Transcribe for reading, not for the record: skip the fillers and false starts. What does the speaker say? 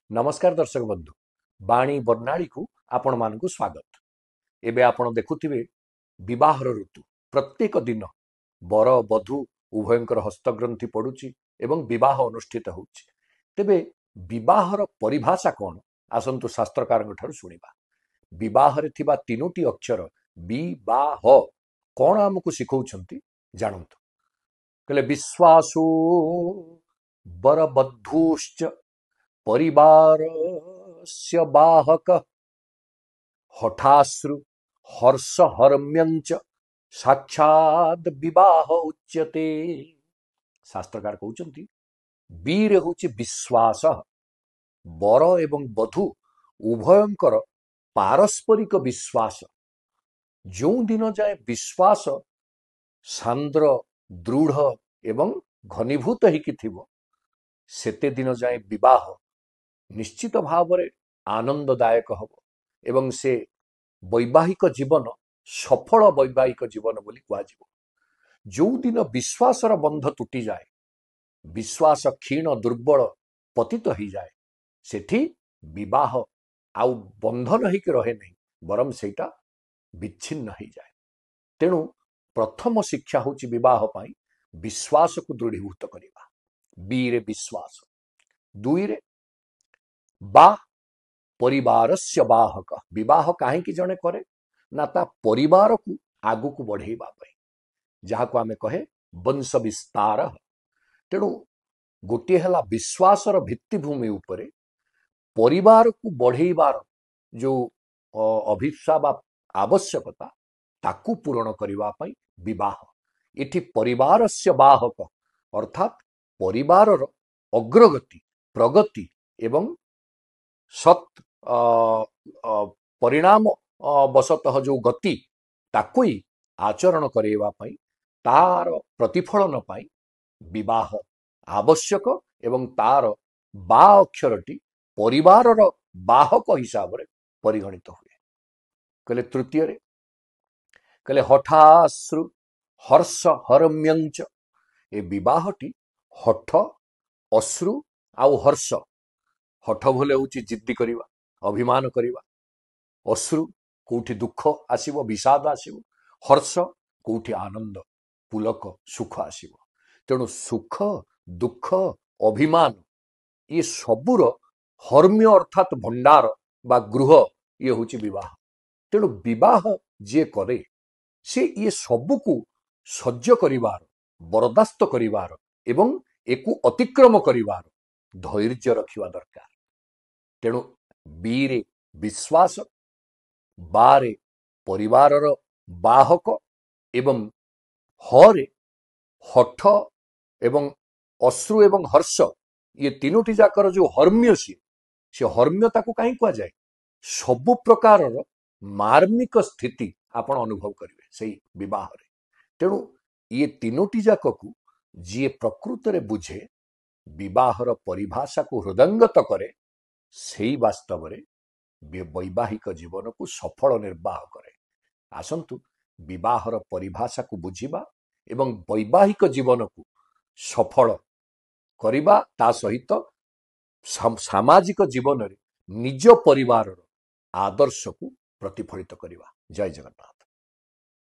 नमस्कार दर्शक बंधु बाणी बर्णाली को आपण मानकु स्वागत। एबे आपण देखुथिबे विवाहर ऋतु प्रत्येक दिन बर बधू उभयंकर हस्तग्रंथि पड़ुची एवं विवाह अनुष्ठित होउची। तेबे विवाहर परिभाषा कौन आसंतु शास्त्रकार शुणिबा। विवाह रे थिबा तीनोटी अक्षर विवाह कौन आमको शिखौछंती जानंतु। कहले विश्वासो बरबद्धूश्च परिवारस्य बाहक हठाश्रु हर्ष हर्म्यंच साक्षात विवाह उच्यते। शास्त्रकार कहउचंती वीर होची विश्वास। बर एवं बधू उभयंकर पारस्परिक विश्वास। जो दिन जाए विश्वास सांद्र दृढ़ एवं घनीभूत होइकि थिबो सेते दिन जाए विवाह निश्चित भाव में आनंददायक हम एवं से वैवाहिक जीवन सफल वैवाहिक जीवन बोली कहुजिबो। जो दिन विश्वासर बंध टूटी जाए विश्वास क्षीण दुर्बल पतित हो जाए सेठी विवाह आउ बंधन होइकि रहे नहीं बरम सेटा विच्छिन्न हो जाए। तेणु प्रथम शिक्षा होची विवाह पाई विश्वास को दृढ़ीभूत करिबा। बीरे विश्वास। दुई रे बा परिवारस्य बाहक। विवाह काहेकि जने करे ना ता परिवार को आगु को बढ़ेबा पई जहा को आमे कहे वंश विस्तार। तेणु गोटे हला विश्वासर भित्तिभूमि उपरे परिवार को बढ़ेबार जो अभिप्सा बा आवश्यकता ताकू पूरण करिबा पई विवाह। इठी परिवारस्य बाहक अर्थात परिवारर अग्रगति प्रगति एवं सत् परिणाम वशतः जो गति ताकू ही आचरण करेवा पई तार प्रतिफलन पाई विवाह आवश्यक एवं तार बा अक्षरटी परिवारर बाहक हिसाब रे परिगणित हुए। कहले तृतीय रे कहले हठाश्रु हर्ष हरम्यंच। ए विवाहटी हठ अश्रु आउ हर्ष। हठ भले होची जिद्दी करिवा अभिमान करिवा। अश्रु कोठी दुख आसीबो विषाद आसीबो। हर्ष कोठी आनंद पुलक सुख आसीबो। तेणु सुख दुख अभिमान ये सबुर हर्म्य अर्थात भंडार बा गृह ये होची विवाह। तेणु विवाह जे करे से ये सबुकु सह्य करिवार बरदास्त करिवार एवं एकु अतिक्रम करिवार धैर्य रखिवा दरकार। तेणु बीरे विश्वास बारे परिवारर बाहक एवं हरे हठ एवं अश्रु एवं हर्ष ये तीनोटी जाकर जो हर्म्य से हर्म्यता को कहीं कह जाए सबु प्रकार मार्मिक स्थिति आपण अनुभव करेंगे से विवाह रे। तेणु ये तीनोटी जाक को जी प्रकृत रे बुझे विवाहर परिभाषा को हृदयंगत करे से वास्तव में वैवाहिक जीवन को सफल निर्वाह करे। आसंतु विवाहर परिभाषा को बुझिबा एवं वैवाहिक जीवन को सफल करिबा ता सहित सामाजिक जीवन रे निज परिवार आदर्श को प्रतिफलित करिबा। जय जगन्नाथ।